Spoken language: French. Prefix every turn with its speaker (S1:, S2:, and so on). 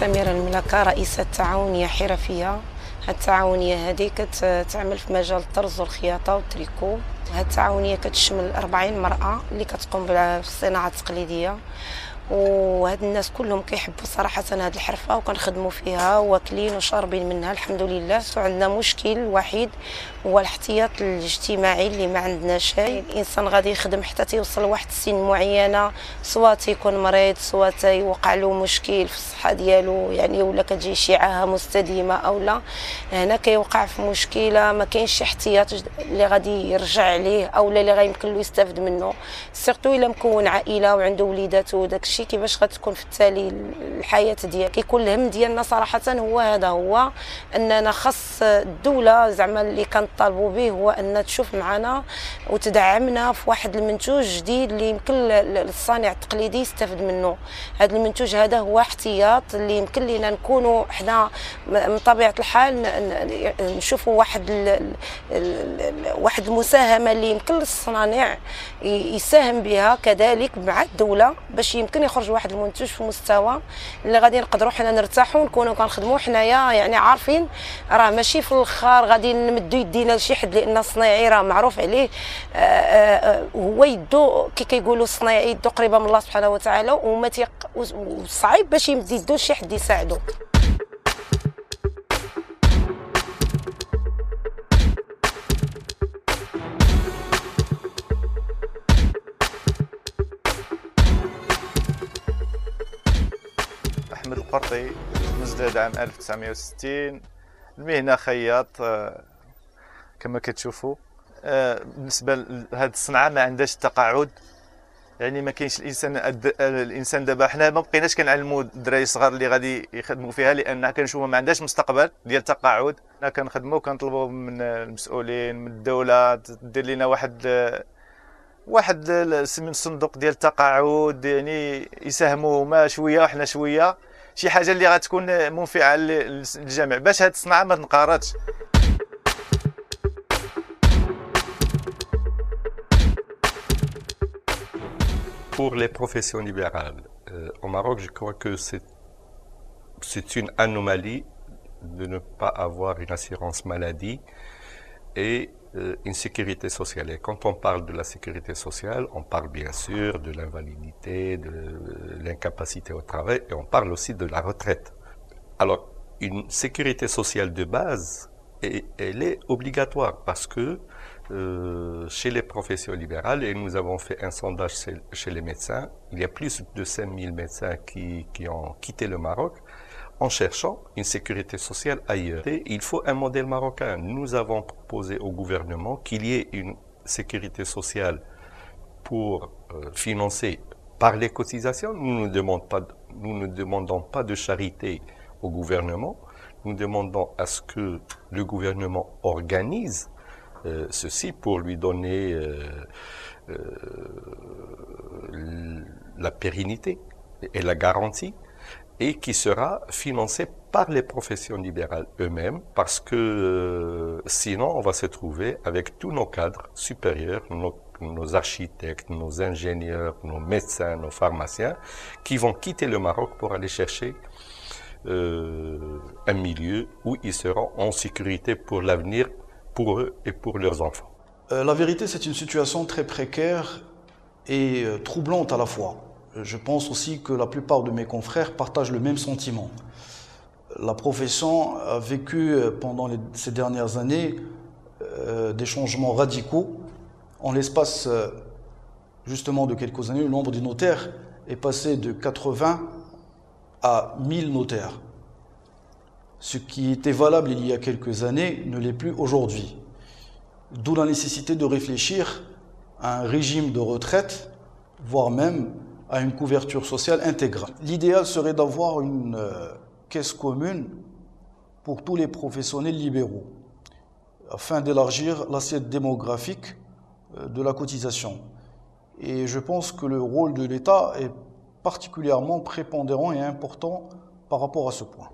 S1: سميرة الملاكة، رئيسة تعاونية حرفية. هاد التعاونية هذه كتعمل في مجال الطرز والخياطة والتريكو. هاد التعاونية كتشمل 40 مرأة اللي كتقوم بالصناعة التقليدية، وهاد الناس كلهم كيحبوا صراحة هاد الحرفة وكنخدموا فيها واكلين وشاربين منها الحمد لله. عندنا مشكل وحيد هو الاحتياط الاجتماعي اللي ما عندنا شيء. الانسان غادي يخدم حتى تيوصل لواحد السن معينه، سواء تيكون مريض سواء تيوقع له مشكل في الصحه ديالو، يعني ولا كتجي شي عاهه مستديمه او لا، هنا كيوقع في مشكله ما كاينش شي احتياط اللي غادي يرجع عليه او اللي غيمكن له يستافد منه، سيرتو الا مكون عائله وعنده وليدات وداك الشيء. كيفاش غتكون في التالي الحياه ديالك؟ كيكون الهم ديالنا صراحه هو هذا، هو اننا خاص الدوله زعما اللي كنطالبوا به هو ان تشوف معنا وتدعمنا في واحد المنتوج جديد اللي يمكن للصانع التقليدي يستافد منه. هذا المنتوج هذا هو احتياط اللي يمكن لنا نكونوا حنا من طبيعه الحال نشوفوا واحد المساهمه اللي يمكن للصنايع يساهم بها كذلك مع الدوله، باش يمكن يخرج واحد المنتوج في مستوى اللي غادي نقدروا حنا نرتاحوا ونكونوا كنخدموا حنايا، يعني عارفين راه ماشي في الاخر غادي نمدوا يدينا لشي حد، لان الصنايعي راه معروف عليه هو يدو كي كيقولوا الصنايعي يدو قريبه من الله سبحانه وتعالى، وصعيب باش يمد يدو لشي حد يساعدو.
S2: أحمد القرطي، مزداد عام 1960. المهنة خياط كما كتشوفوا. بالنسبة لهذه الصنعة ما عندهاش التقاعد، يعني ما كاينش الانسان دابا حنا ما بقيناش كنعلموا الدراري الصغار اللي غادي يخدموا فيها، لان كنشوفوا ما عندهاش مستقبل ديال التقاعد. حنا كنخدموا كنطلبوا من المسؤولين من الدولة دير لنا واحد من الصندوق ديال التقاعد، يعني يساهموا هما شويه وحنا شويه، شي حاجه اللي غتكون منفعه للجميع باش هذه الصنعه ما تنقرضش.
S3: Pour les professions libérales, au Maroc, je crois que c'est une anomalie de ne pas avoir une assurance maladie et une sécurité sociale. Et quand on parle de la sécurité sociale, on parle bien sûr de l'invalidité, de l'incapacité au travail, et on parle aussi de la retraite. Alors, une sécurité sociale de base, elle est obligatoire parce que chez les professions libérales, et nous avons fait un sondage chez les médecins, il y a plus de 5000 médecins qui ont quitté le Maroc en cherchant une sécurité sociale ailleurs. Et il faut un modèle marocain. Nous avons proposé au gouvernement qu'il y ait une sécurité sociale pour financer par les cotisations. Nous ne demandons pas de charité au gouvernement. Nous demandons à ce que le gouvernement organise ceci pour lui donner la pérennité et la garantie, et qui sera financé par les professions libérales eux-mêmes, parce que sinon on va se trouver avec tous nos cadres supérieurs, nos architectes, nos ingénieurs, nos médecins, nos pharmaciens, qui vont quitter le Maroc pour aller chercher un milieu où ils seront en sécurité pour l'avenir, pour eux et pour leurs enfants.
S4: La vérité, c'est une situation très précaire et troublante à la fois. Je pense aussi que la plupart de mes confrères partagent le même sentiment. La profession a vécu pendant ces dernières années des changements radicaux. En l'espace justement de quelques années, le nombre de notaires est passé de 80 à 1000 notaires. Ce qui était valable il y a quelques années ne l'est plus aujourd'hui. D'où la nécessité de réfléchir à un régime de retraite, voire même à une couverture sociale intégrale. L'idéal serait d'avoir une caisse commune pour tous les professionnels libéraux, afin d'élargir l'assiette démographique de la cotisation. Et je pense que le rôle de l'État est particulièrement prépondérant et important par rapport à ce point.